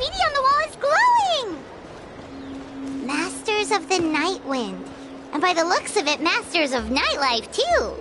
graffiti on the wall is glowing! Masters of the Night Wind. And by the looks of it, Masters of Nightlife, too.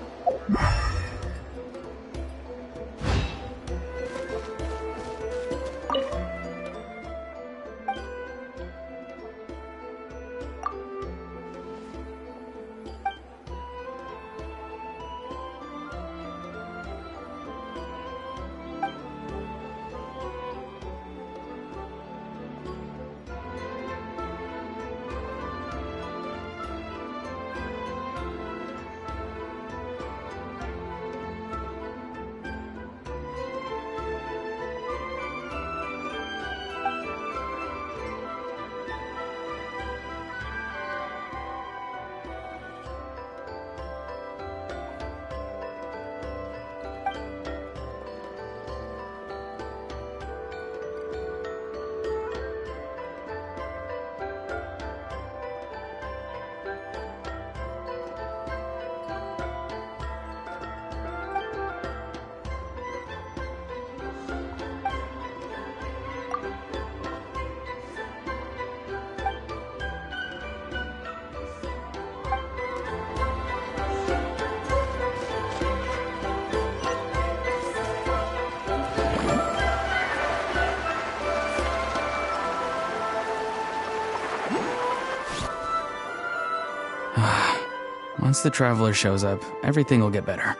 Once the Traveler shows up, everything will get better.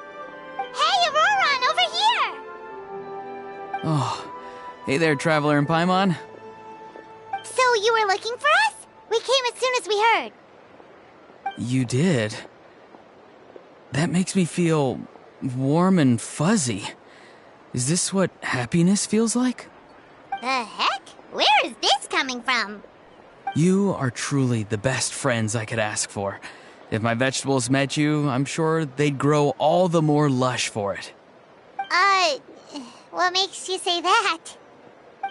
Hey, Auroron, over here! Oh, hey there, Traveler and Paimon. So you were looking for us? We came as soon as we heard. You did? That makes me feel warm and fuzzy. Is this what happiness feels like? The heck? Where is this coming from? You are truly the best friends I could ask for. If my vegetables met you, I'm sure they'd grow all the more lush for it. What makes you say that?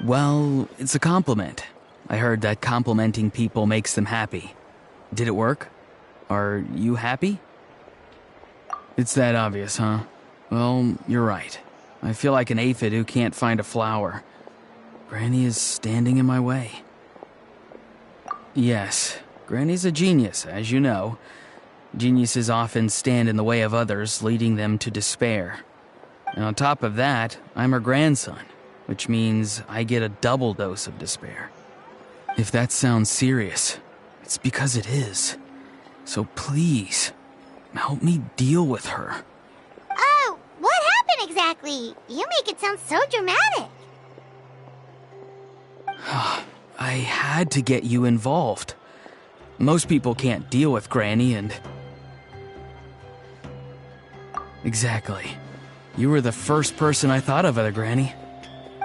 Well, it's a compliment. I heard that complimenting people makes them happy. Did it work? Are you happy? It's that obvious, huh? Well, you're right. I feel like an aphid who can't find a flower. Granny is standing in my way. Yes, Granny's a genius, as you know. Geniuses often stand in the way of others, leading them to despair. And on top of that, I'm her grandson, which means I get a double dose of despair. If that sounds serious, it's because it is. So please, help me deal with her. Oh, what happened exactly? You make it sound so dramatic. I had to get you involved. Most people can't deal with Granny and... Exactly. You were the first person I thought of, other Granny.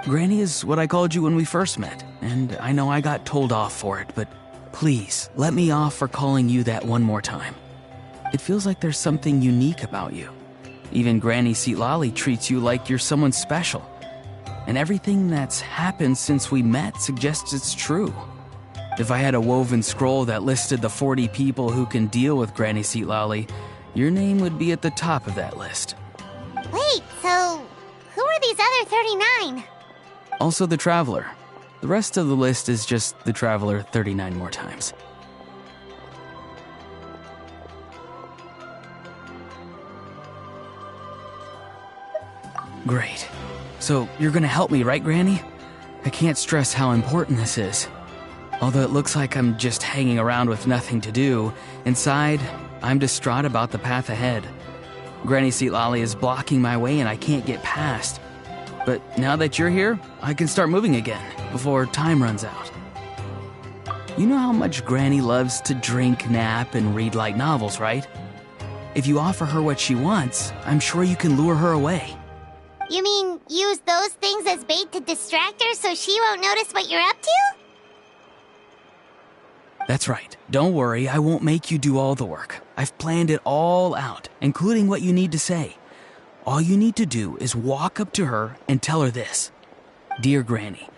Granny is what I called you when we first met, and I know I got told off for it, but please, let me off for calling you that one more time. It feels like there's something unique about you. Even Granny Seatlali treats you like you're someone special. And everything that's happened since we met suggests it's true. If I had a woven scroll that listed the 40 people who can deal with Granny Seatlali, your name would be at the top of that list. Wait, so who are these other 39? Also the Traveler. The rest of the list is just the Traveler 39 more times. Great. So you're gonna help me, right, Granny? I can't stress how important this is. Although it looks like I'm just hanging around with nothing to do, inside, I'm distraught about the path ahead. Granny Seatlali is blocking my way and I can't get past. But now that you're here, I can start moving again, before time runs out. You know how much Granny loves to drink, nap, and read light novels, right? If you offer her what she wants, I'm sure you can lure her away. You mean use those things as bait to distract her so she won't notice what you're up to? That's right. Don't worry, I won't make you do all the work. I've planned it all out, including what you need to say. All you need to do is walk up to her and tell her this. Dear Granny,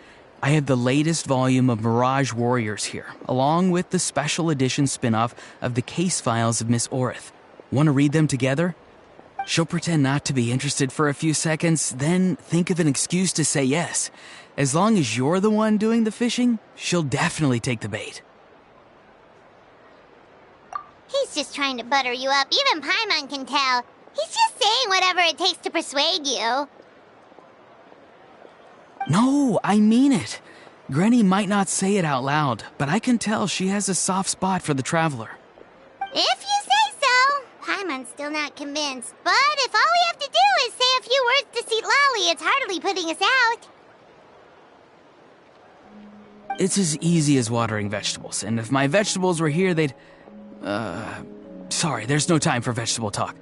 I have the latest volume of Mirage Warriors here, along with the special edition spin-off of the Case Files of Miss Orith. Want to read them together? She'll pretend not to be interested for a few seconds, then think of an excuse to say yes. As long as you're the one doing the fishing, she'll definitely take the bait. He's just trying to butter you up. Even Paimon can tell. He's just saying whatever it takes to persuade you. No, I mean it. Granny might not say it out loud, but I can tell she has a soft spot for the traveler. If you say so. Paimon's still not convinced. But if all we have to do is say a few words to Citlali, it's hardly putting us out. It's as easy as watering vegetables, and if my vegetables were here, they'd... Sorry, there's no time for vegetable talk.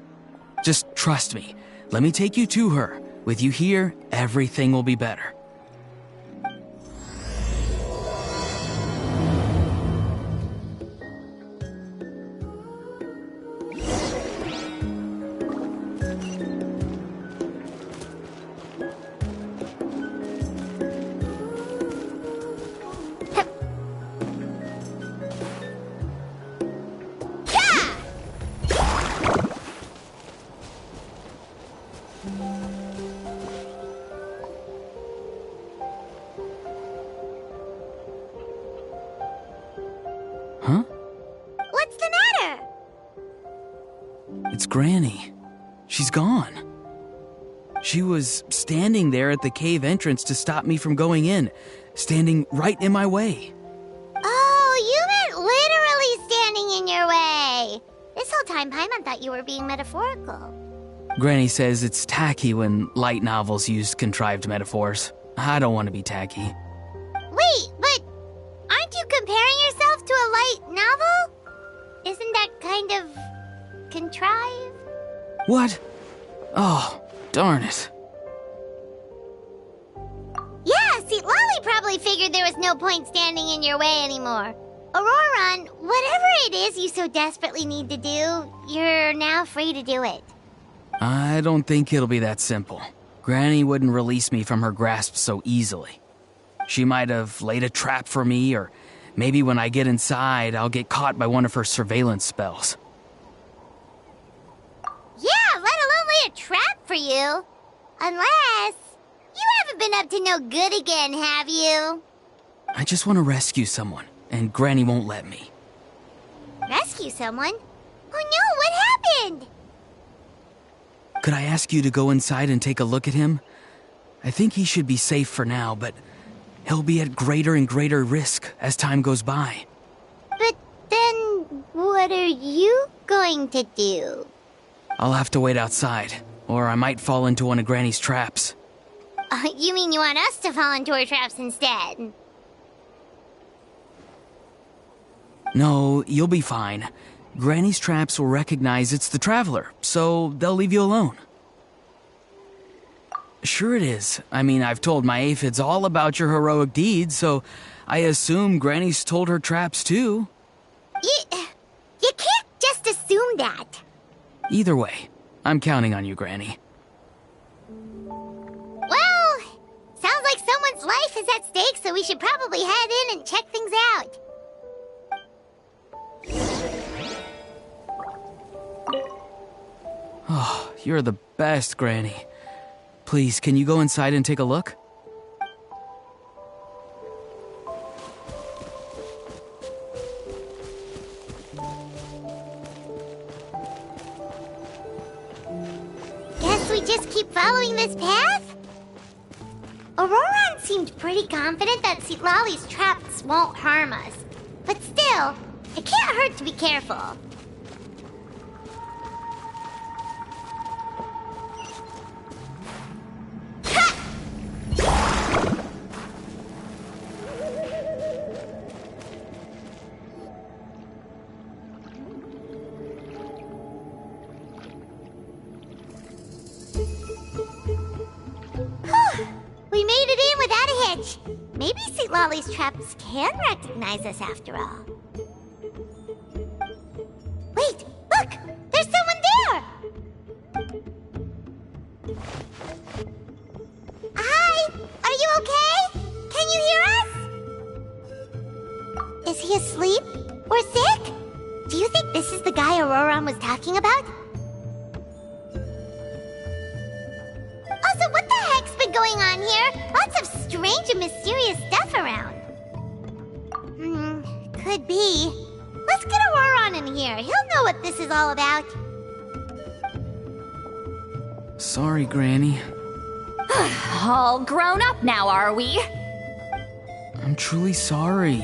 Just trust me. Let me take you to her. With you here, everything will be better. Huh? What's the matter? It's Granny. She's gone. She was standing there at the cave entrance to stop me from going in, standing right in my way. Oh, you meant literally standing in your way. This whole time, Paimon thought you were being metaphorical. Granny says it's tacky when light novels use contrived metaphors. I don't want to be tacky. Wait, but aren't you comparing yourself to a light novel? Isn't that kind of contrived? What? Oh, darn it. Yeah, see, Lolly probably figured there was no point standing in your way anymore. Auroron, whatever it is you so desperately need to do, you're now free to do it. I don't think it'll be that simple. Granny wouldn't release me from her grasp so easily. She might have laid a trap for me, or maybe when I get inside, I'll get caught by one of her surveillance spells. Yeah, let alone lay a trap for you. Unless you haven't been up to no good again, have you? I just want to rescue someone, and Granny won't let me. Rescue someone? Oh no, what happened? Could I ask you to go inside and take a look at him? I think he should be safe for now, but he'll be at greater and greater risk as time goes by. But then, what are you going to do? I'll have to wait outside, or I might fall into one of Granny's traps. You mean you want us to fall into her traps instead? No, you'll be fine. Granny's traps will recognize it's the traveler, so they'll leave you alone. Sure it is. I mean, I've told my aphids all about your heroic deeds, so I assume Granny's told her traps too. You can't just assume that. Either way, I'm counting on you, Granny. Well, sounds like someone's life is at stake, so we should probably head in and check things out. Oh, you're the best, Granny. Please, can you go inside and take a look? Guess we just keep following this path? Auroron seemed pretty confident that Citlali's traps won't harm us. But still, it can't hurt to be careful. We made it in without a hitch. Maybe Citlali's traps can recognize us after all. Wait, look! There's someone there! Hi! Are you okay? Can you hear us? Is he asleep? Or sick? Do you think this is the guy Auroron was talking about? going on here. Lots of strange and mysterious stuff around. Could be. Let's get Auroron in here. He'll know what this is all about. Sorry, Granny. All grown up now, are we? I'm truly sorry.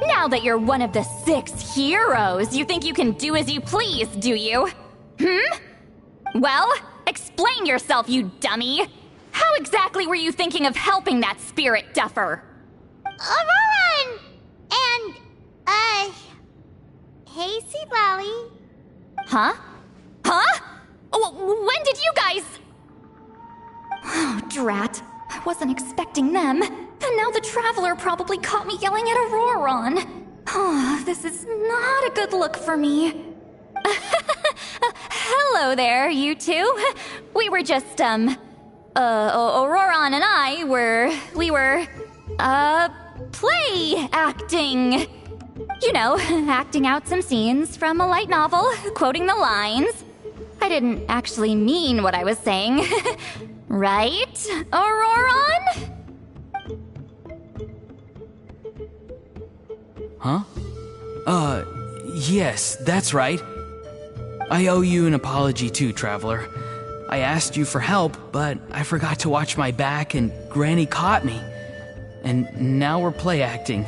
Now that you're one of the 6 heroes, you think you can do as you please, do you? Well, explain yourself, you dummy! How exactly were you thinking of helping that spirit duffer? Auroron! And, hey, Seed Lolly. Huh? When did you guys... Oh, drat. I wasn't expecting them. And now the Traveler probably caught me yelling at Auroron. Oh, this is not a good look for me. Hello there, you two. We were just, Auroron and I we were play acting. You know, acting out some scenes from a light novel, quoting the lines. I didn't actually mean what I was saying. Right, Auroron? Huh? Yes, that's right. I owe you an apology too, Traveler. I asked you for help, but I forgot to watch my back and Granny caught me. And now we're play acting.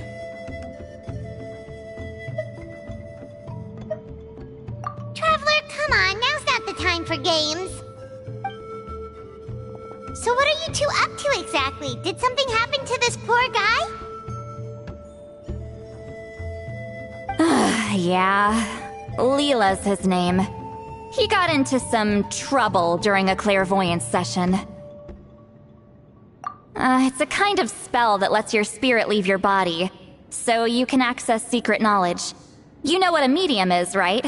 Traveler, come on. Now's not the time for games. So what are you two up to exactly? Did something happen to this poor guy? Yeah. Leela's his name. He got into some trouble during a clairvoyance session. It's a kind of spell that lets your spirit leave your body, so you can access secret knowledge. You know what a medium is, right?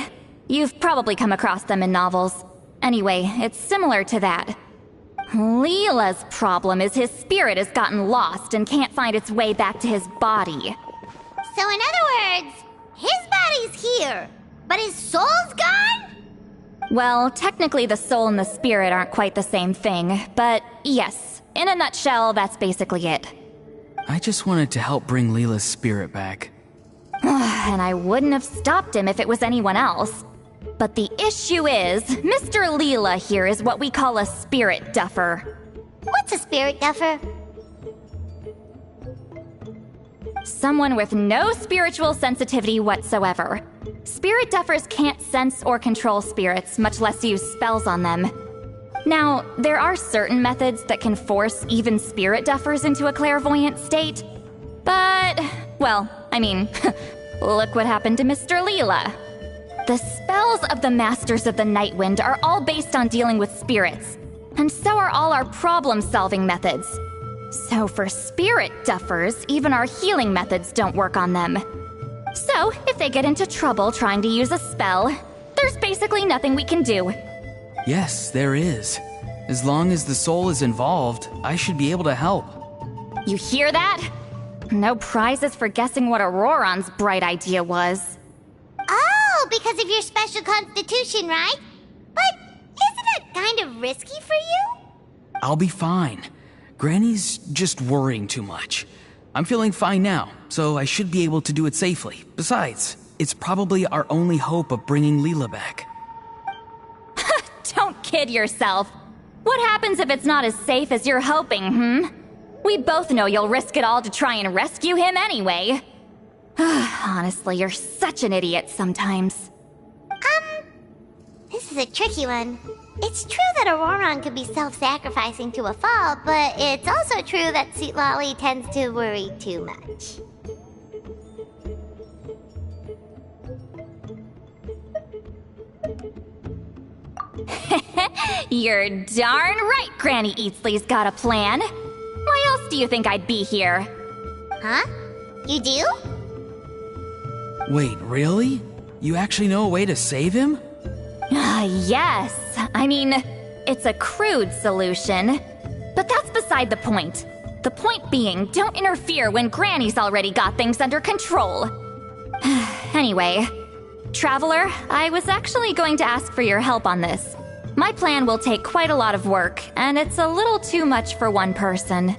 You've probably come across them in novels. Anyway, it's similar to that. Leela's problem is his spirit has gotten lost and can't find its way back to his body. So in other words, his body's here, but his soul's gone? Well, technically the soul and the spirit aren't quite the same thing, but yes, in a nutshell, that's basically it. I just wanted to help bring Leela's spirit back. And I wouldn't have stopped him if it was anyone else. But the issue is, Mr. Leela here is what we call a spirit duffer. What's a spirit duffer? Someone with no spiritual sensitivity whatsoever. Spirit duffers can't sense or control spirits, much less use spells on them. Now, there are certain methods that can force even spirit duffers into a clairvoyant state. But, well, I mean, look what happened to Mr. Leela. The spells of the Masters of the Nightwind are all based on dealing with spirits, and so are all our problem-solving methods. So for spirit duffers, even our healing methods don't work on them. So, if they get into trouble trying to use a spell, there's basically nothing we can do. Yes, there is. As long as the soul is involved, I should be able to help. You hear that? No prizes for guessing what Auroron's bright idea was. Oh, because of your special constitution, right? But isn't it kind of risky for you? I'll be fine. Granny's just worrying too much. I'm feeling fine now, so I should be able to do it safely. Besides, it's probably our only hope of bringing Leela back. Don't kid yourself. What happens if it's not as safe as you're hoping, We both know you'll risk it all to try and rescue him anyway. Honestly, you're such an idiot sometimes. This is a tricky one. It's true that Auroron could be self-sacrificing to a fault, but it's also true that Sweet Lolly tends to worry too much. You're darn right Granny Eatsley's got a plan. Why else do you think I'd be here? Huh? You do? Wait, really? You actually know a way to save him? Yes. I mean, it's a crude solution. But that's beside the point. The point being, don't interfere when Granny's already got things under control. Anyway, Traveler, I was actually going to ask for your help on this. My plan will take quite a lot of work, and it's a little too much for one person.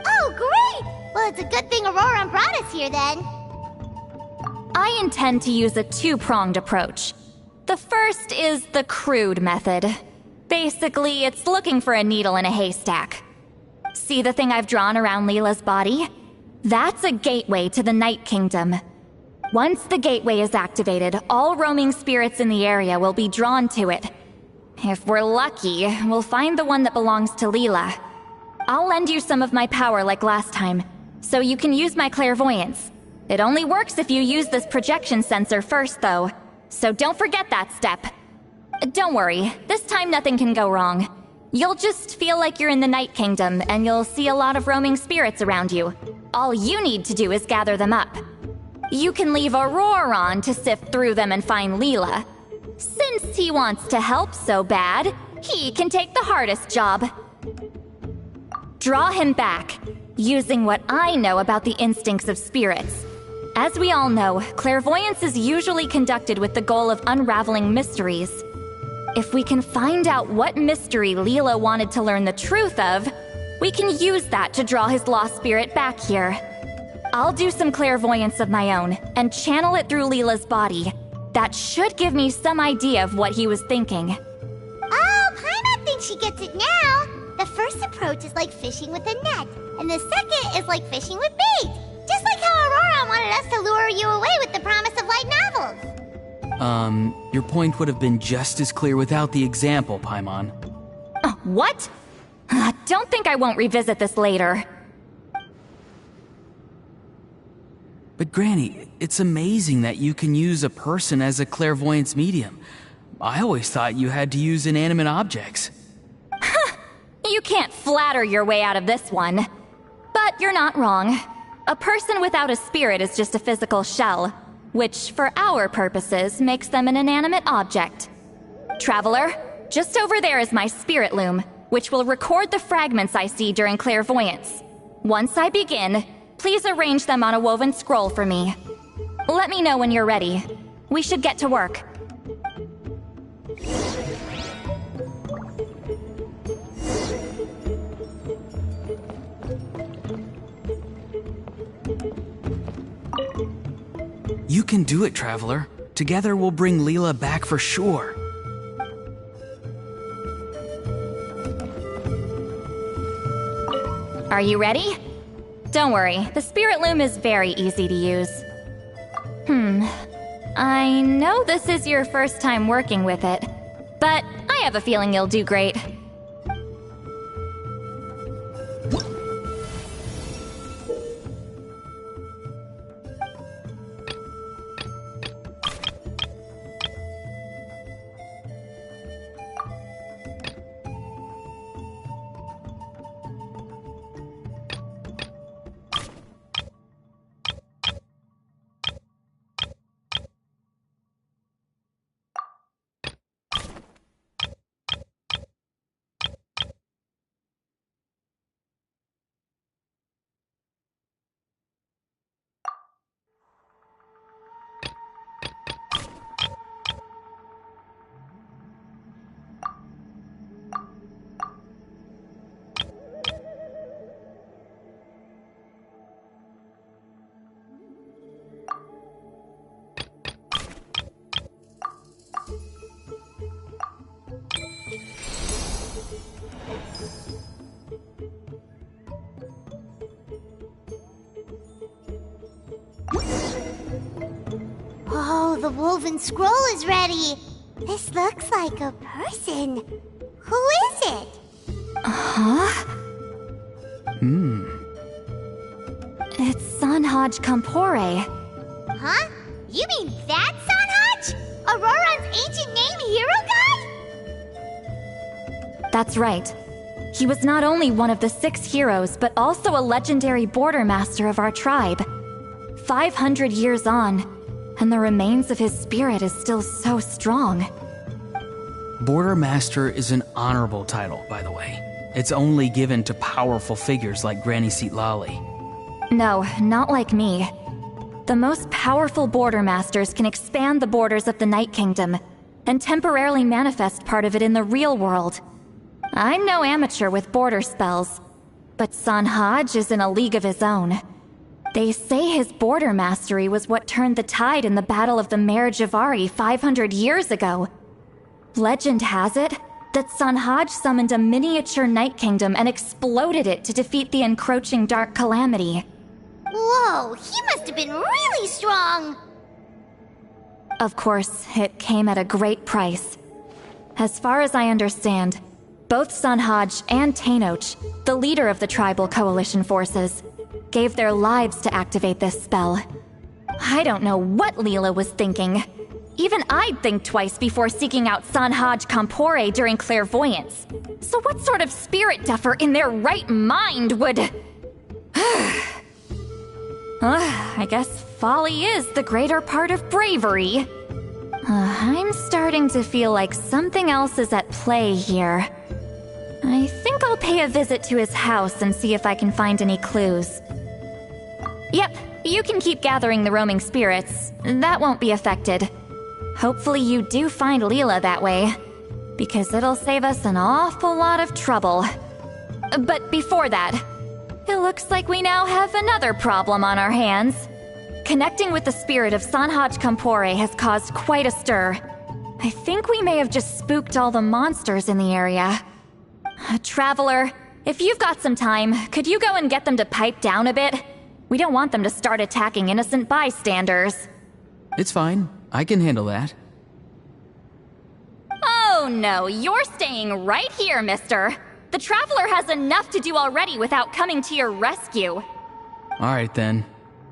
Oh, great! Well, it's a good thing Aurora brought us here then. I intend to use a two-pronged approach. The first is the crude method. Basically, it's looking for a needle in a haystack. See the thing I've drawn around Leela's body? That's a gateway to the Night Kingdom. Once the gateway is activated, all roaming spirits in the area will be drawn to it. If we're lucky, we'll find the one that belongs to Leela. I'll lend you some of my power like last time, so you can use my clairvoyance. It only works if you use this projection sensor first, though, so don't forget that step. Don't worry, this time nothing can go wrong. You'll just feel like you're in the Night Kingdom, and you'll see a lot of roaming spirits around you. All you need to do is gather them up. You can leave Aurora on to sift through them and find Leela. Since he wants to help so bad, he can take the hardest job. Draw him back, using what I know about the instincts of spirits. As we all know, clairvoyance is usually conducted with the goal of unraveling mysteries. If we can find out what mystery Leela wanted to learn the truth of, we can use that to draw his lost spirit back here. I'll do some clairvoyance of my own and channel it through Leela's body. That should give me some idea of what he was thinking. Oh, Paimon thinks she gets it now. The first approach is like fishing with a net, and the second is like fishing with bait. Just like how Aurora wanted us to lure you away with the promise of light novels. Your point would have been just as clear without the example, Paimon. What? Don't think I won't revisit this later. But Granny, it's amazing that you can use a person as a clairvoyance medium. I always thought you had to use inanimate objects. You can't flatter your way out of this one. But you're not wrong. A person without a spirit is just a physical shell, which, for our purposes, makes them an inanimate object. Traveler, just over there is my spirit loom, which will record the fragments I see during clairvoyance. Once I begin, please arrange them on a woven scroll for me. Let me know when you're ready. We should get to work. You can do it, Traveler. Together we'll bring Leela back for sure. Are you ready? Don't worry, the spirit loom is very easy to use. I know this is your first time working with it, but I have a feeling you'll do great. Oh, the woven scroll is ready. This looks like a person. Who is it? It's Sanhaj Kampore. Huh? You mean that Sanhaj? Auroran's ancient name hero guy? That's right. He was not only one of the 6 heroes, but also a legendary border master of our tribe. 500 years on, and the remains of his spirit is still so strong. Border Master is an honorable title, by the way. It's only given to powerful figures like Granny Citlali. No, not like me. The most powerful border masters can expand the borders of the Night Kingdom, and temporarily manifest part of it in the real world. I'm no amateur with border spells, but Sanhaj is in a league of his own. They say his border mastery was what turned the tide in the Battle of the Mare Javari 500 years ago. Legend has it that Sanhaj summoned a miniature Night Kingdom and exploded it to defeat the encroaching Dark Calamity. Whoa, he must have been really strong! Of course, it came at a great price. As far as I understand, both Sanhaj and Tenoch, the leader of the tribal coalition forces, gave their lives to activate this spell. I don't know what Leela was thinking. Even I'd think twice before seeking out Sanhaj Kampore during clairvoyance. So what sort of spirit duffer in their right mind would... I guess folly is the greater part of bravery. I'm starting to feel like something else is at play here. I think I'll pay a visit to his house and see if I can find any clues. Yep, you can keep gathering the roaming spirits. That won't be affected. Hopefully you do find Leela that way, because it'll save us an awful lot of trouble. But before that, it looks like we now have another problem on our hands. Connecting with the spirit of Sanhaj Kampore has caused quite a stir. I think we may have just spooked all the monsters in the area. Traveler, if you've got some time, could you go and get them to pipe down a bit? We don't want them to start attacking innocent bystanders. It's fine. I can handle that. Oh no, you're staying right here, mister. The Traveler has enough to do already without coming to your rescue. Alright then.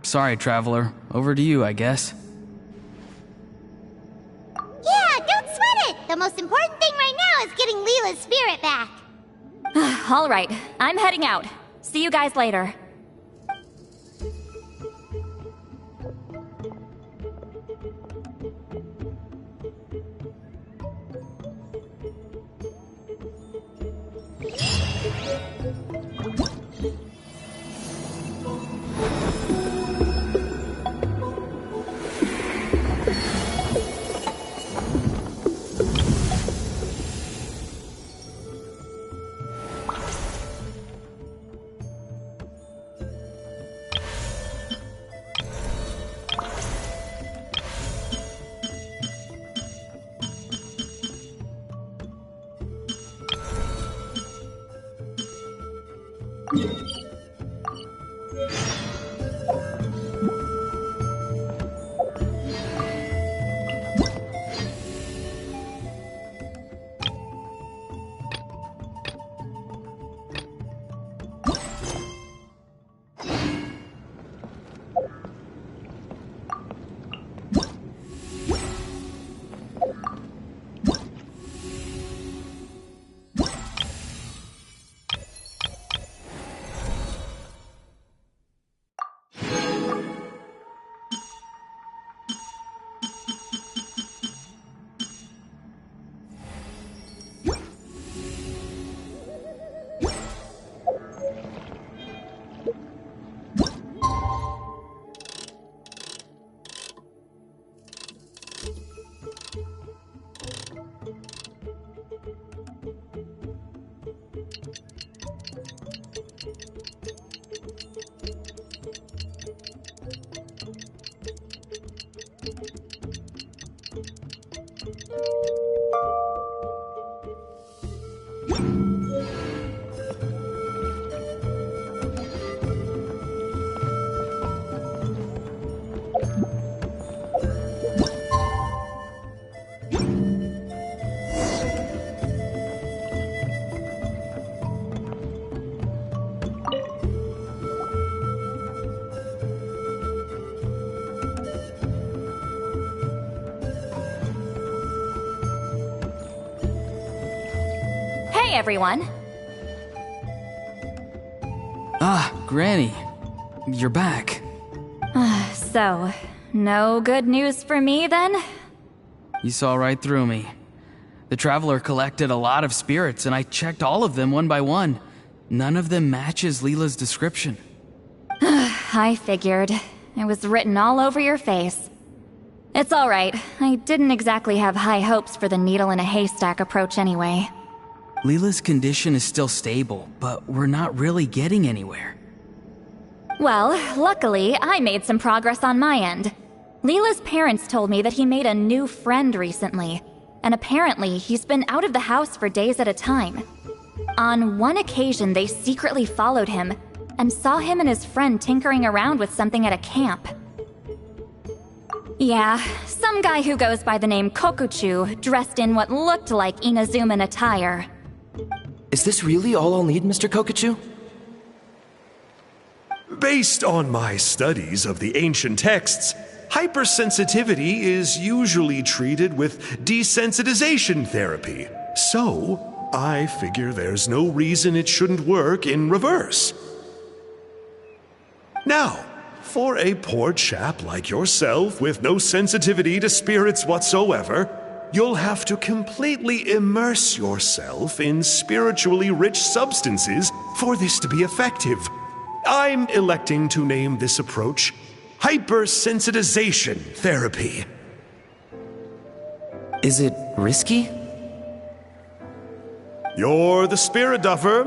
Sorry, Traveler. Over to you, I guess. Yeah, don't sweat it! The most important thing right now is getting Leela's spirit back. Alright, I'm heading out. See you guys later. Hey everyone! Ah, Granny. You're back. So, no good news for me then? You saw right through me. The Traveler collected a lot of spirits, and I checked all of them one by one. None of them matches Leela's description. I figured. It was written all over your face. It's alright. I didn't exactly have high hopes for the needle in a haystack approach anyway. Leela's condition is still stable, but we're not really getting anywhere. Well, luckily, I made some progress on my end. Leela's parents told me that he made a new friend recently, and apparently he's been out of the house for days at a time. On one occasion, they secretly followed him and saw him and his friend tinkering around with something at a camp. Yeah, some guy who goes by the name Kokuchu, dressed in what looked like Inazuman attire. Is this really all I'll need, Mr. Kokuchu? Based on my studies of the ancient texts, hypersensitivity is usually treated with desensitization therapy. So, I figure there's no reason it shouldn't work in reverse. Now, for a poor chap like yourself with no sensitivity to spirits whatsoever, you'll have to completely immerse yourself in spiritually rich substances for this to be effective. I'm electing to name this approach hypersensitization therapy. Is it risky? You're the spirit duffer,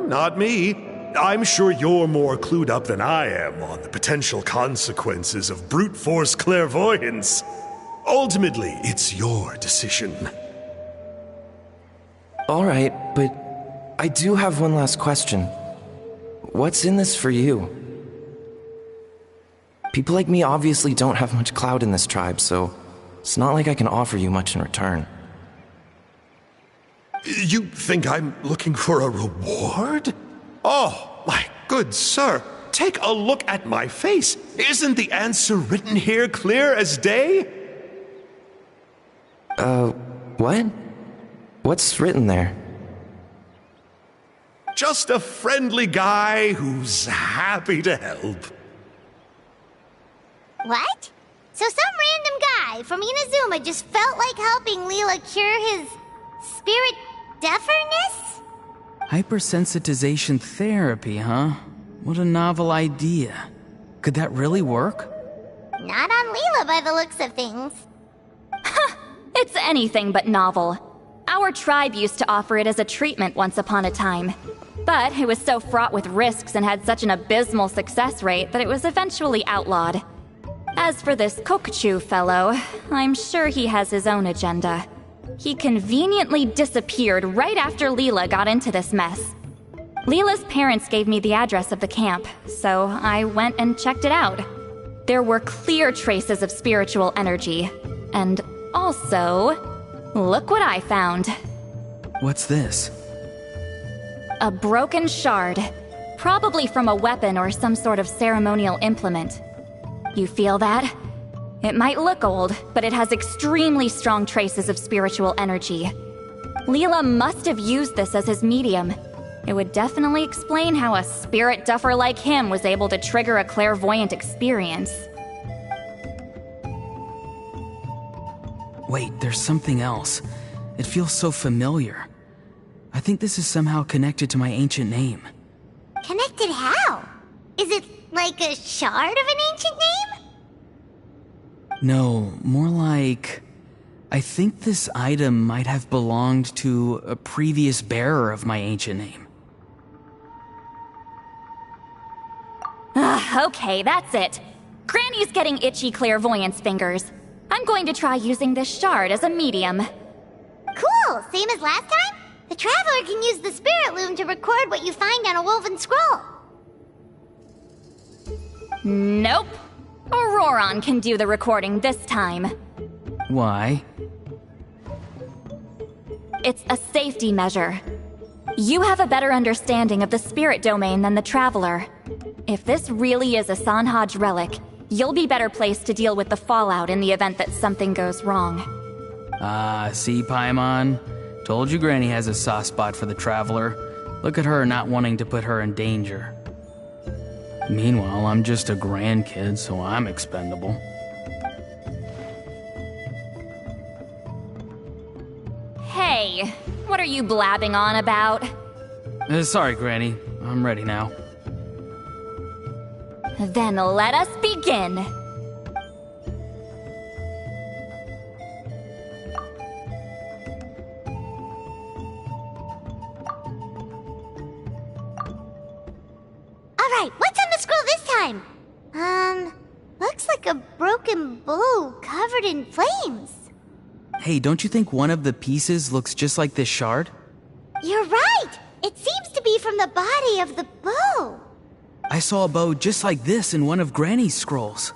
not me. I'm sure you're more clued up than I am on the potential consequences of brute force clairvoyance. Ultimately, it's your decision. Alright, but I do have one last question. What's in this for you? People like me obviously don't have much clout in this tribe, so it's not like I can offer you much in return. You think I'm looking for a reward? Oh, my good sir, take a look at my face. Isn't the answer written here clear as day? What? What's written there? Just a friendly guy who's happy to help. What? So some random guy from Inazuma just felt like helping Leela cure his spirit deafness? Hypersensitization therapy, huh? What a novel idea. Could that really work? Not on Leela by the looks of things. It's anything but novel. Our tribe used to offer it as a treatment once upon a time. But it was so fraught with risks and had such an abysmal success rate that it was eventually outlawed. As for this Kokuchu fellow, I'm sure he has his own agenda. He conveniently disappeared right after Leela got into this mess. Leela's parents gave me the address of the camp, so I went and checked it out. There were clear traces of spiritual energy. And also, look what I found. What's this? A broken shard. Probably from a weapon or some sort of ceremonial implement. You feel that? It might look old, but it has extremely strong traces of spiritual energy. Leela must have used this as his medium. It would definitely explain how a spirit duffer like him was able to trigger a clairvoyant experience. Wait, there's something else. It feels so familiar. I think this is somehow connected to my ancient name. Connected how? Is it like a shard of an ancient name? No, more like... I think this item might have belonged to a previous bearer of my ancient name. Okay, that's it. Granny's getting itchy clairvoyance fingers. I'm going to try using this shard as a medium. Cool, same as last time? The Traveler can use the Spirit Loom to record what you find on a woven scroll. Nope. Auroron can do the recording this time. Why? It's a safety measure. You have a better understanding of the spirit domain than the Traveler. If this really is a Sanhaj relic, you'll be better placed to deal with the fallout in the event that something goes wrong. See, Paimon? Told you Granny has a soft spot for the Traveler. Look at her not wanting to put her in danger. Meanwhile, I'm just a grandkid, so I'm expendable. Hey, what are you blabbing on about? Sorry, Granny. I'm ready now. Then let us begin. Alright, what's on the scroll this time? Looks like a broken bow covered in flames. Hey, don't you think one of the pieces looks just like this shard? You're right! It seems to be from the body of the bow. I saw a bow just like this in one of Granny's scrolls.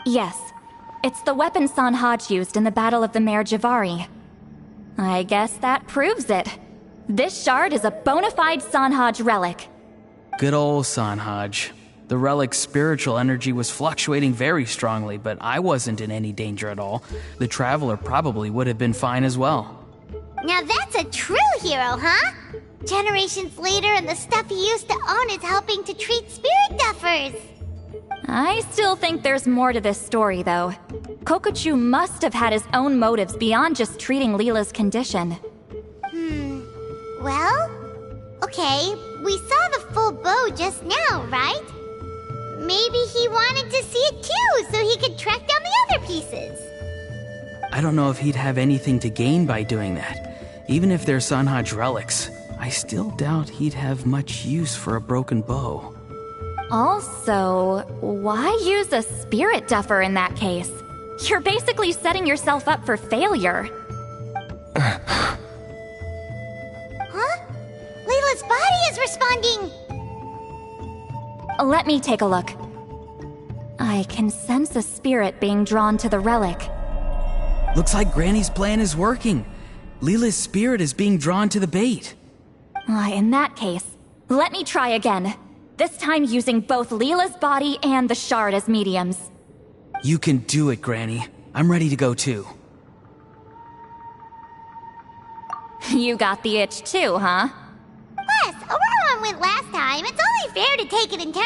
Yes, it's the weapon Sanhaj used in the Battle of the Mare Javari. I guess that proves it. This shard is a bona fide Sanhaj relic. Good old Sanhaj. The relic's spiritual energy was fluctuating very strongly, but I wasn't in any danger at all. The Traveler probably would have been fine as well. Now that's a true hero, huh? Generations later and the stuff he used to own is helping to treat spirit duffers. I still think there's more to this story, though. Kokochu must have had his own motives beyond just treating Leela's condition. Well, okay, we saw the full bow just now, right? Maybe he wanted to see it too, so he could track down the other pieces. I don't know if he'd have anything to gain by doing that. Even if they're Sanhaj relics, I still doubt he'd have much use for a broken bow. Also, why use a spirit duffer in that case? You're basically setting yourself up for failure. Huh? Layla's body is responding! Let me take a look. I can sense a spirit being drawn to the relic. Looks like Granny's plan is working. Leela's spirit is being drawn to the bait. In that case, let me try again. This time using both Leela's body and the shard as mediums. You can do it, Granny. I'm ready to go too. You got the itch too, huh? Plus, Auroran went last time. It's only fair to take it in turns.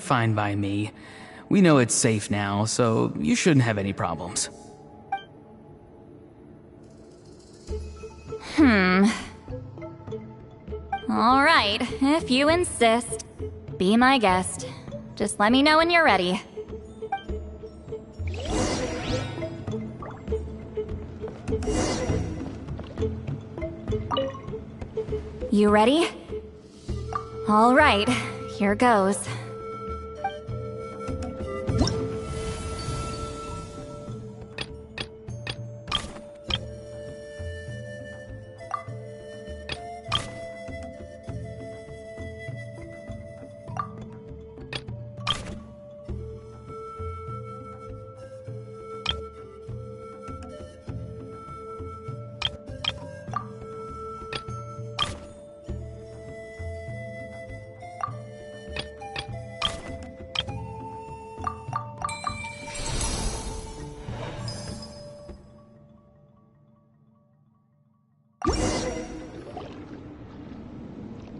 Fine by me. We know it's safe now, so you shouldn't have any problems. All right, if you insist. Be my guest. Just let me know when you're ready. You ready? All right, here goes.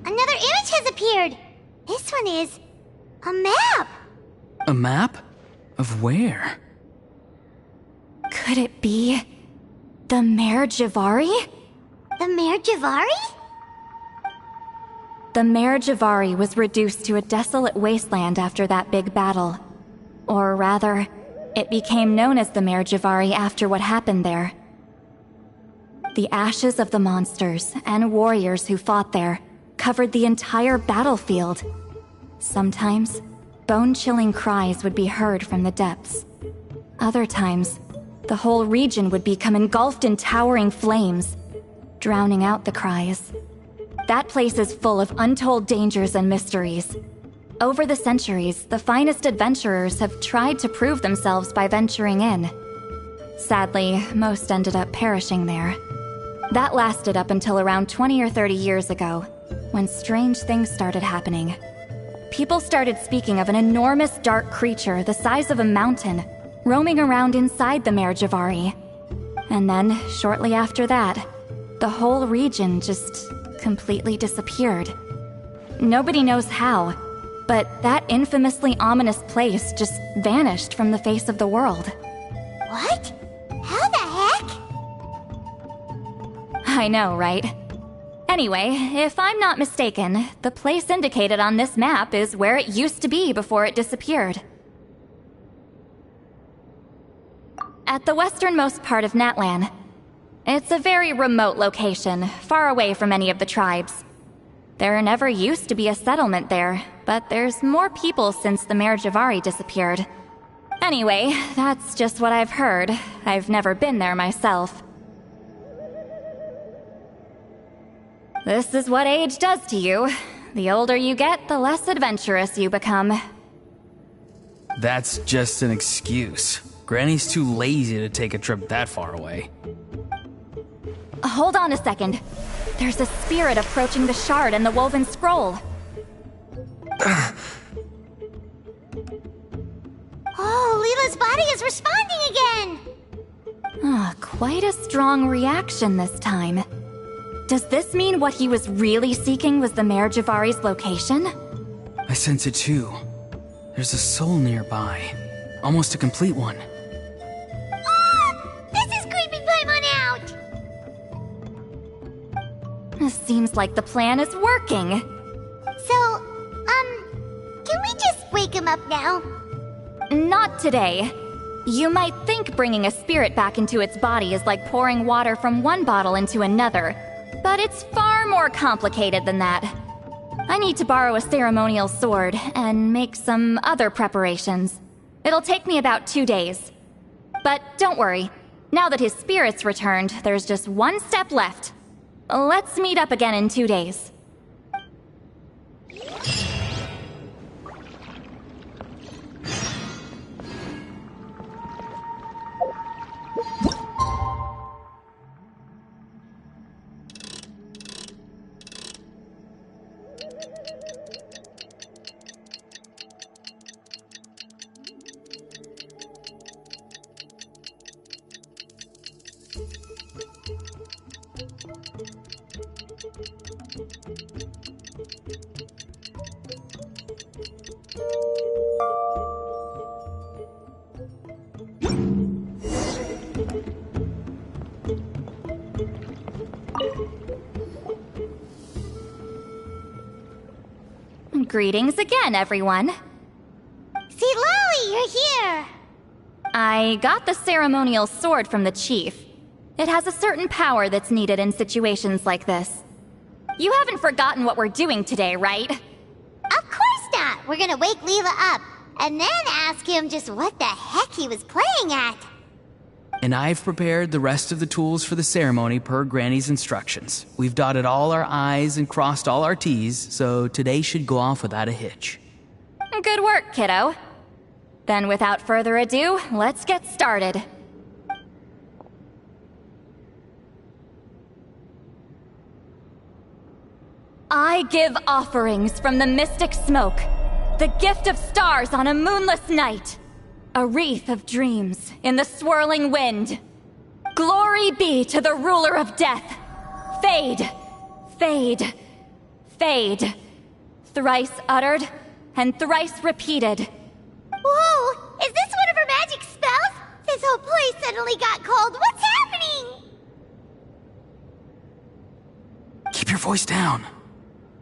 Another image has appeared. This one is a map. A map? Of where? Could it be the Mare Javari? The Mare Javari? The Mare Javari was reduced to a desolate wasteland after that big battle. Or rather, it became known as the Mare Javari after what happened there. The ashes of the monsters and warriors who fought there covered the entire battlefield. Sometimes, bone-chilling cries would be heard from the depths. Other times, the whole region would become engulfed in towering flames, drowning out the cries. That place is full of untold dangers and mysteries. Over the centuries, the finest adventurers have tried to prove themselves by venturing in. Sadly, most ended up perishing there. That lasted up until around 20 or 30 years ago, when strange things started happening. People started speaking of an enormous dark creature the size of a mountain, roaming around inside the Mare Javari. And then, shortly after that, the whole region just completely disappeared. Nobody knows how, but that infamously ominous place just vanished from the face of the world. What? How the heck? I know, right? Anyway, if I'm not mistaken, the place indicated on this map is where it used to be before it disappeared. At the westernmost part of Natlan. It's a very remote location, far away from any of the tribes. There never used to be a settlement there, but there's more people since the Mare Javari disappeared. Anyway, that's just what I've heard. I've never been there myself. This is what age does to you. The older you get, the less adventurous you become. That's just an excuse. Granny's too lazy to take a trip that far away. Hold on a second. There's a spirit approaching the shard and the woven scroll. Oh, Leela's body is responding again! Quite a strong reaction this time. Does this mean what he was really seeking was the Mare Javari's location? I sense it too. There's a soul nearby. Almost a complete one. This is creeping Paimon out! Seems like the plan is working. So, can we just wake him up now? Not today. You might think bringing a spirit back into its body is like pouring water from one bottle into another, but it's far more complicated than that. I need to borrow a ceremonial sword and make some other preparations. It'll take me about 2 days. But don't worry. Now that his spirit's returned, there's just one step left. Let's meet up again in 2 days. Greetings again, everyone. See, Lolly, you're here! I got the ceremonial sword from the chief. It has a certain power that's needed in situations like this. You haven't forgotten what we're doing today, right? Of course not! We're gonna wake Leela up, and then ask him just what the heck he was playing at. And I've prepared the rest of the tools for the ceremony per Granny's instructions. We've dotted all our I's and crossed all our T's, so today should go off without a hitch. Good work, kiddo. Then without further ado, let's get started. I give offerings from the mystic smoke, the gift of stars on a moonless night, a wreath of dreams in the swirling wind. Glory be to the ruler of death. Fade, fade, fade. Thrice uttered and thrice repeated. Whoa! Is this one of her magic spells? This whole place suddenly got cold. What's happening? Keep your voice down.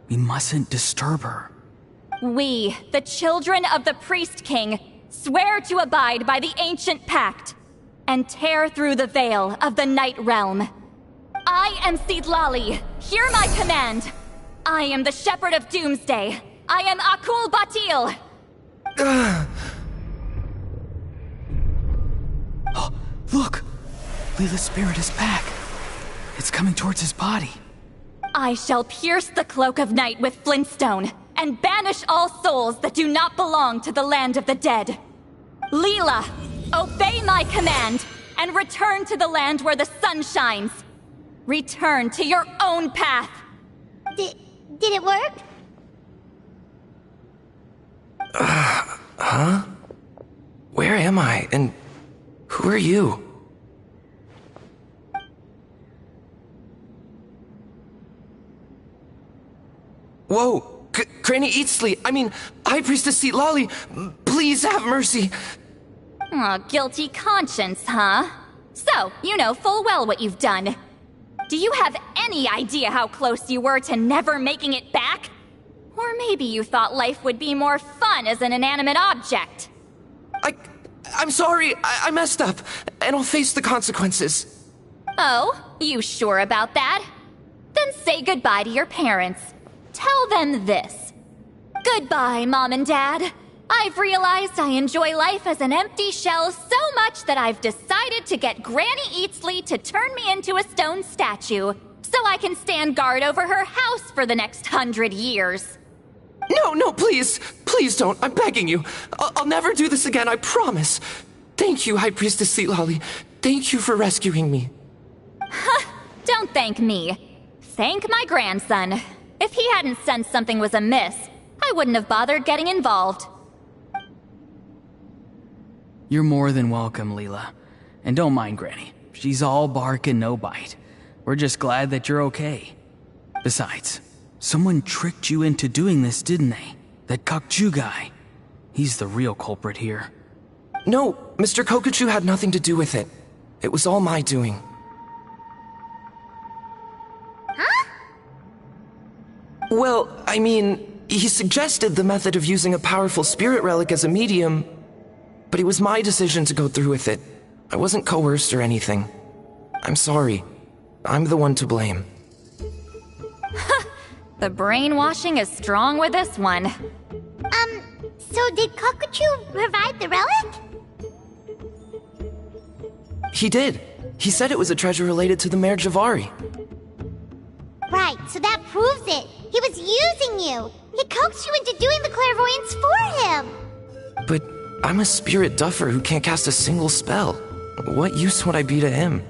We mustn't disturb her. We, the children of the Priest King, swear to abide by the ancient pact and tear through the veil of the Night Realm. I am Citlali. Hear my command. I am the Shepherd of Doomsday. I am Akul Batil. Oh, look! Leela's spirit is back. It's coming towards his body. I shall pierce the cloak of night with Flintstone and banish all souls that do not belong to the land of the dead. Leela, obey my command and return to the land where the sun shines. Return to your own path. Did it work? Huh? Where am I? And who are you? Whoa! Granny Eatsley! I mean, High Priestess Citlali! Please have mercy! Aw, guilty conscience, huh? So, you know full well what you've done. Do you have any idea how close you were to never making it back? Or maybe you thought life would be more fun as an inanimate object. I'm sorry, I messed up, and I'll face the consequences. Oh, you sure about that? Then say goodbye to your parents. tell them this. Goodbye, Mom and Dad. I've realized I enjoy life as an empty shell so much that I've decided to get Granny Eatsley to turn me into a stone statue so I can stand guard over her house for the next 100 years. No, please. Please don't. I'm begging you. I'll never do this again, I promise. Thank you, High Priestess Seat Lolly. Thank you for rescuing me. Don't thank me. Thank my grandson. If he hadn't sensed something was amiss, I wouldn't have bothered getting involved. You're more than welcome, Leela. And don't mind Granny. She's all bark and no bite. We're just glad that you're okay. Besides, someone tricked you into doing this, didn't they? That Kokchu guy. He's the real culprit here. No, Mr. Kokachu had nothing to do with it. It was all my doing. Huh? Well, I mean, he suggested the method of using a powerful spirit relic as a medium, but it was my decision to go through with it. I wasn't coerced or anything. I'm sorry. I'm the one to blame. The brainwashing is strong with this one. So did Kokachu provide the relic? He did. He said it was a treasure related to the Mare Javari. Right, so that proves it. He was using you. He coaxed you into doing the clairvoyance for him. But I'm a spirit duffer who can't cast a single spell. What use would I be to him?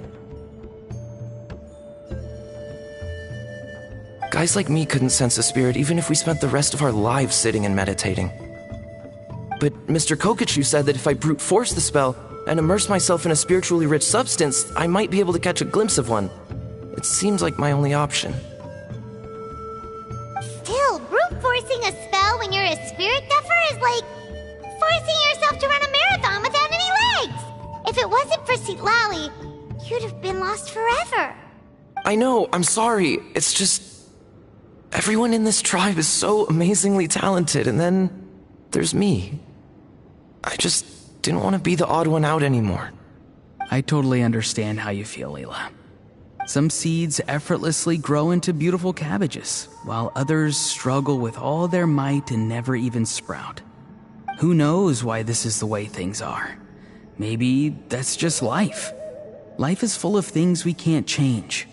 Guys like me couldn't sense a spirit even if we spent the rest of our lives sitting and meditating. But Mr. Kokachu said that if I brute force the spell and immerse myself in a spiritually rich substance, I might be able to catch a glimpse of one. It seems like my only option. Still, brute forcing a spell when you're a spirit duffer is like forcing yourself to run a marathon without any legs. If it wasn't for Seat Lolly, you'd have been lost forever. I know, I'm sorry. It's just... everyone in this tribe is so amazingly talented, and then there's me. I just didn't want to be the odd one out anymore. I totally understand how you feel, Leela. Some seeds effortlessly grow into beautiful cabbages, while others struggle with all their might and never even sprout. Who knows why this is the way things are? Maybe that's just life. Life is full of things we can't change.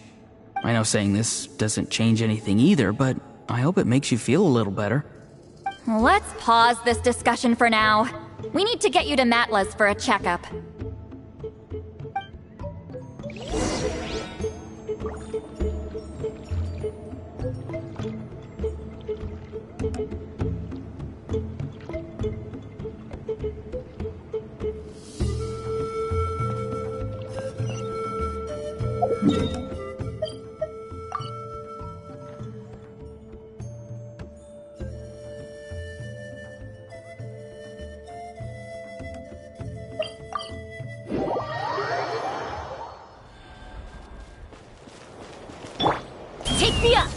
I know saying this doesn't change anything either, but I hope it makes you feel a little better. Let's pause this discussion for now. We need to get you to Matla's for a checkup. Take me up!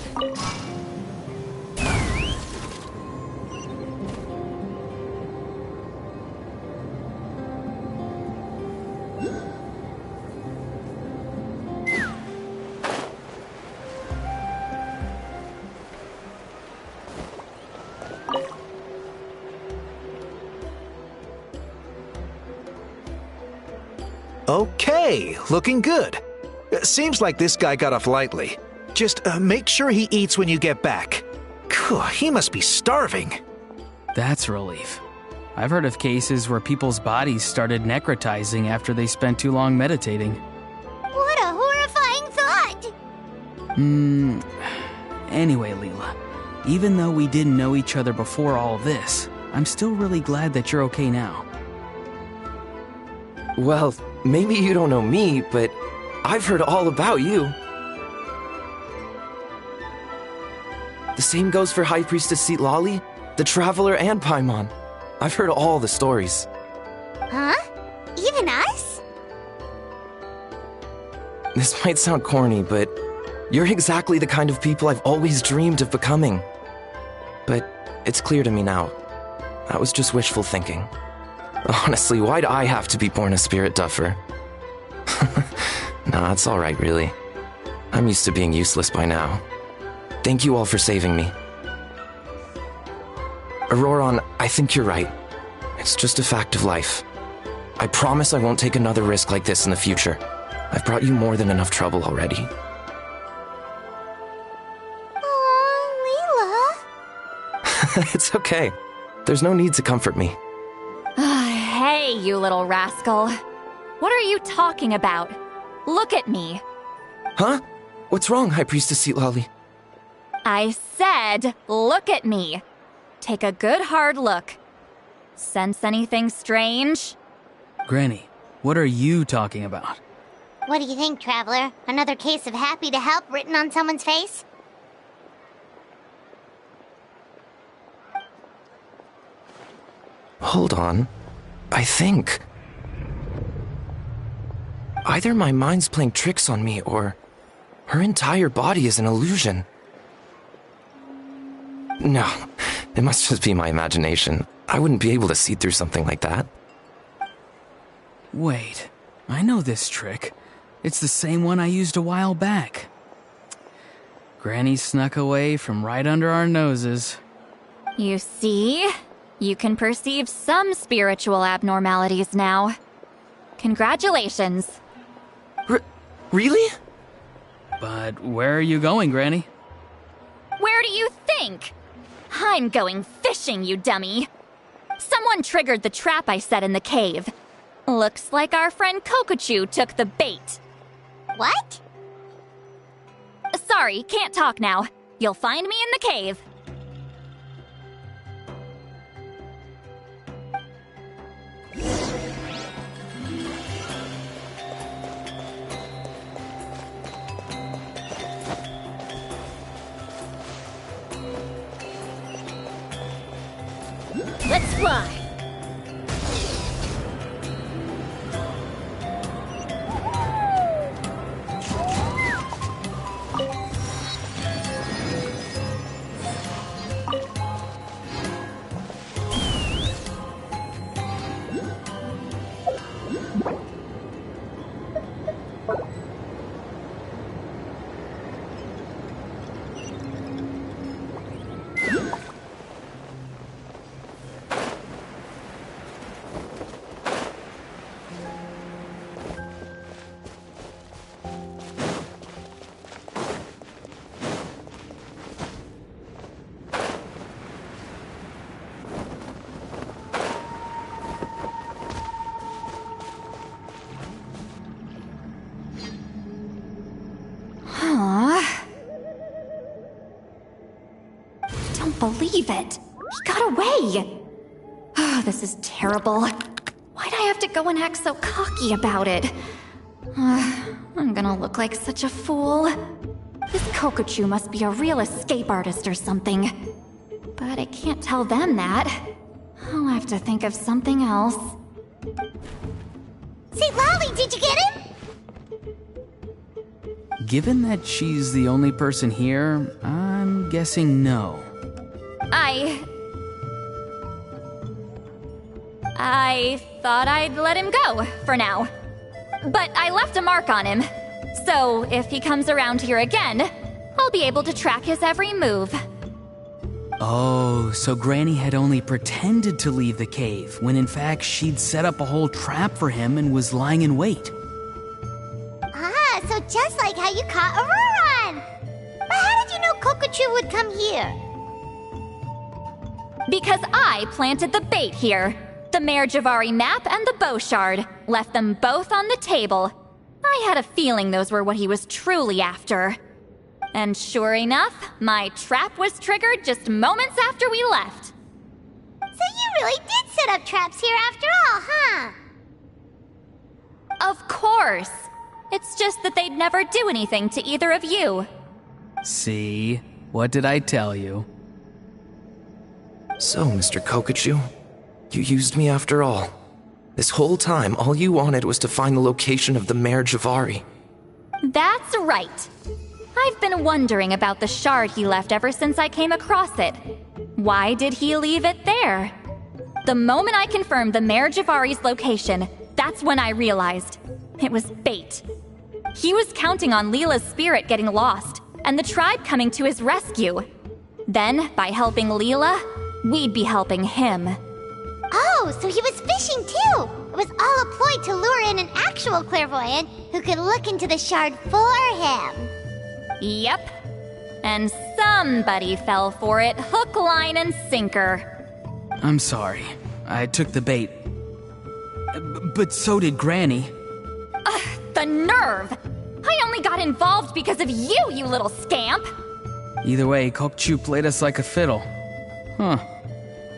Okay, looking good. Seems like this guy got off lightly. Just make sure he eats when you get back. He must be starving. That's a relief. I've heard of cases where people's bodies started necrotizing after they spent too long meditating. What a horrifying thought! Anyway, Leela, even though we didn't know each other before all this, I'm still really glad that you're okay now. Well, maybe you don't know me, but I've heard all about you. The same goes for High Priestess Seat Lolly, the Traveler, and Paimon. I've heard all the stories. Huh? Even us? This might sound corny, but you're exactly the kind of people I've always dreamed of becoming. But it's clear to me now. That was just wishful thinking. Honestly, why'd I have to be born a spirit duffer? Nah, it's alright, really. I'm used to being useless by now. Thank you all for saving me. Auroron, I think you're right. It's just a fact of life. I promise I won't take another risk like this in the future. I've brought you more than enough trouble already. Oh, Leela. It's okay. There's no need to comfort me. Hey, you little rascal. What are you talking about? Look at me. Huh? What's wrong, High Priestess Citlali? I said, look at me. Take a good hard look. Sense anything strange? Granny, what are you talking about? What do you think, Traveler? Another case of happy to help written on someone's face? Hold on. I think... either my mind's playing tricks on me, or her entire body is an illusion. No, it must just be my imagination. I wouldn't be able to see through something like that. Wait, I know this trick. It's the same one I used a while back. Granny snuck away from right under our noses. You see? You can perceive some spiritual abnormalities now. Congratulations. Really? But where are you going, Granny? Where do you think? I'm going fishing, you dummy. Someone triggered the trap I set in the cave. Looks like our friend Kokochu took the bait. What? Sorry, can't talk now. You'll find me in the cave. Let's fly! Believe it. He got away. Oh, this is terrible. Why'd I have to go and act so cocky about it? I'm gonna look like such a fool. This Kokochu must be a real escape artist or something. But I can't tell them that. I'll have to think of something else. Citlali, did you get him? Given that she's the only person here, I'm guessing no. I thought I'd let him go, for now. But I left a mark on him. So if he comes around here again, I'll be able to track his every move. Oh, so Granny had only pretended to leave the cave, when in fact she'd set up a whole trap for him and was lying in wait. Ah, so just like how you caught Auroron! But how did you know Kokochu would come here? Because I planted the bait here. The Mare Javari map and the bow shard. Left them both on the table. I had a feeling those were what he was truly after. And sure enough, my trap was triggered just moments after we left. So you really did set up traps here after all, huh? Of course. It's just that they'd never do anything to either of you. See? What did I tell you? So, Mr. Kokochu, you used me after all. This whole time, all you wanted was to find the location of the Mare Javari. That's right. I've been wondering about the shard he left ever since I came across it. Why did he leave it there? The moment I confirmed the Mare Javari's location, that's when I realized it was bait. He was counting on Leela's spirit getting lost, and the tribe coming to his rescue. Then, by helping Leela, we'd be helping him. Oh, so he was fishing too! It was all a ploy to lure in an actual clairvoyant who could look into the shard for him. Yep. And somebody fell for it, hook, line, and sinker. I'm sorry. I took the bait. But so did Granny. The nerve! I only got involved because of you, you little scamp! Either way, Kokchu played us like a fiddle. Huh.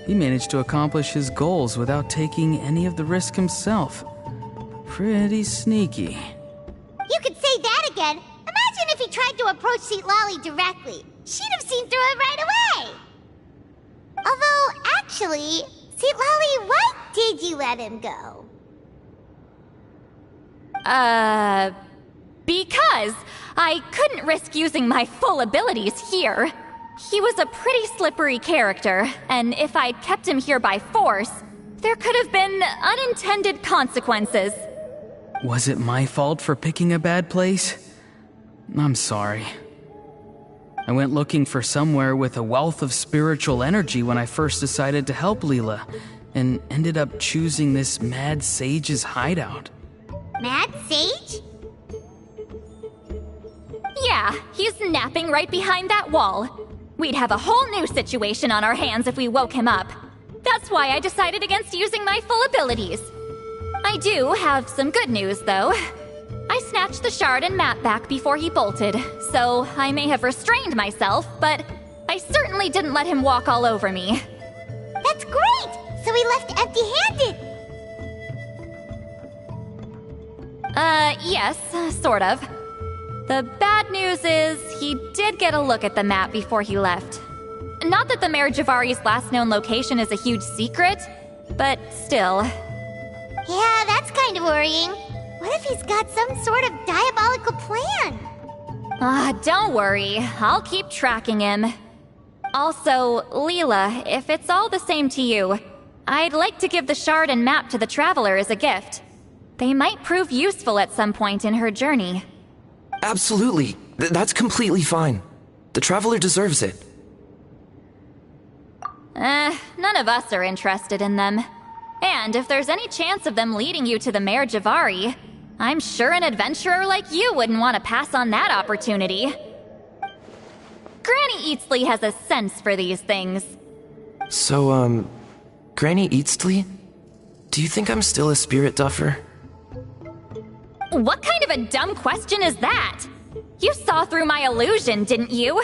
He managed to accomplish his goals without taking any of the risk himself. Pretty sneaky. You could say that again. Imagine if he tried to approach Seatlali directly. She'd have seen through it right away. Although, actually, Seatlali, why did you let him go? Because I couldn't risk using my full abilities here. He was a pretty slippery character, and if I'd kept him here by force, there could have been unintended consequences. Was it my fault for picking a bad place? I'm sorry. I went looking for somewhere with a wealth of spiritual energy when I first decided to help Leela, and ended up choosing this mad sage's hideout. Mad Sage? Yeah, he's napping right behind that wall. We'd have a whole new situation on our hands if we woke him up. That's why I decided against using my full abilities. I do have some good news, though. I snatched the shard and map back before he bolted, so I may have restrained myself, but I certainly didn't let him walk all over me. That's great! So he left empty-handed! Yes, sort of. The bad news is, he did get a look at the map before he left. Not that the Mayor Javari's last known location is a huge secret, but still. Yeah, that's kind of worrying. What if he's got some sort of diabolical plan? Don't worry. I'll keep tracking him. Also, Leela, if it's all the same to you, I'd like to give the shard and map to the Traveler as a gift. They might prove useful at some point in her journey. Absolutely. That's completely fine. The Traveler deserves it. None of us are interested in them. And if there's any chance of them leading you to the Mayor Javari, I'm sure an adventurer like you wouldn't want to pass on that opportunity. Granny Eatsley has a sense for these things. So, Granny Eatsley? Do you think I'm still a spirit duffer? What kind of a dumb question is that? You saw through my illusion, didn't you?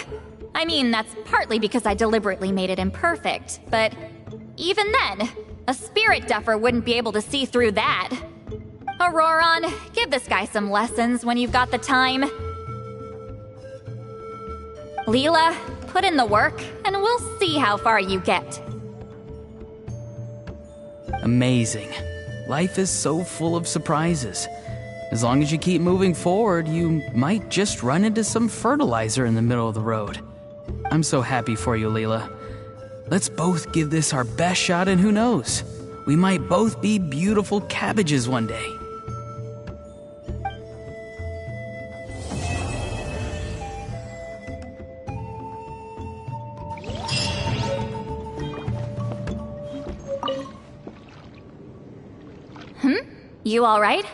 I mean, that's partly because I deliberately made it imperfect, but even then, a spirit duffer wouldn't be able to see through that. Auroron, give this guy some lessons when you've got the time. Leela, put in the work, and we'll see how far you get. Amazing. Life is so full of surprises. As long as you keep moving forward, you might just run into some fertilizer in the middle of the road. I'm so happy for you, Leela. Let's both give this our best shot, and who knows? We might both be beautiful cabbages one day. You all right?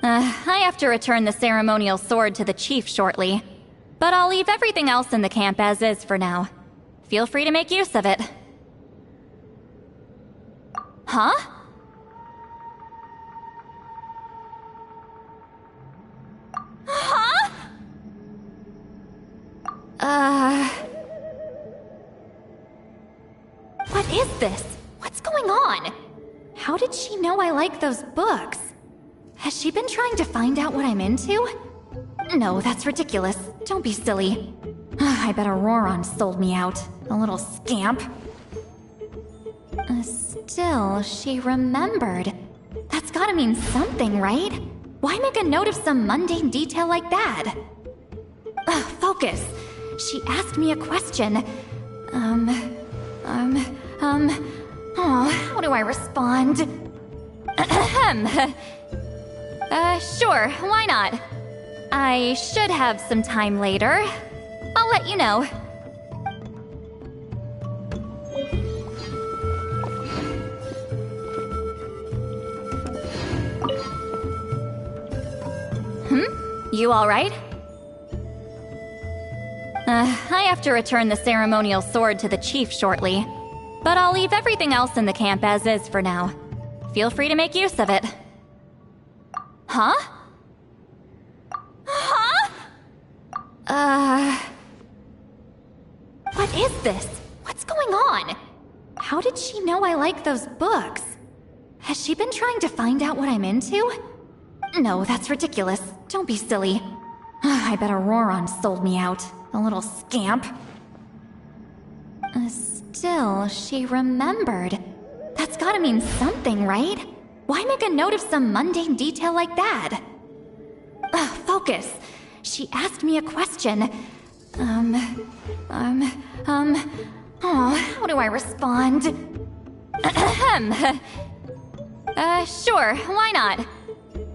I have to return the ceremonial sword to the chief shortly, but I'll leave everything else in the camp as is for now. Feel free to make use of it. Huh? Huh? What is this? What's going on? How did she know I like those books? Has she been trying to find out what I'm into? No, that's ridiculous. Don't be silly. I bet Auroron sold me out. A little scamp. Still, she remembered. That's gotta mean something, right? Why make a note of some mundane detail like that? Focus. She asked me a question. How do I respond? Sure, why not? I should have some time later. I'll let you know. You alright? I have to return the ceremonial sword to the chief shortly, but I'll leave everything else in the camp as is for now. Feel free to make use of it. Huh? Huh? What is this? What's going on? How did she know I like those books? Has she been trying to find out what I'm into? No, that's ridiculous. Don't be silly. I bet Auroron sold me out. The little scamp. Still, she remembered. That's gotta mean something, right? Why make a note of some mundane detail like that? Focus. She asked me a question. How do I respond? Sure, why not?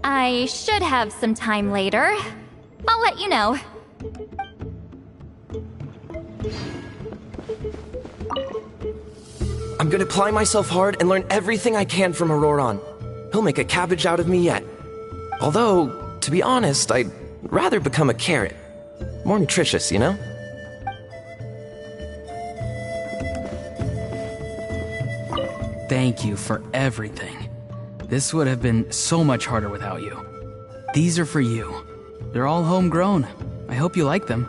I should have some time later. I'll let you know. I'm gonna apply myself hard and learn everything I can from Auroron. He'll make a cabbage out of me yet. Although, to be honest, I'd rather become a carrot. More nutritious, you know? Thank you for everything. This would have been so much harder without you. These are for you. They're all homegrown. I hope you like them.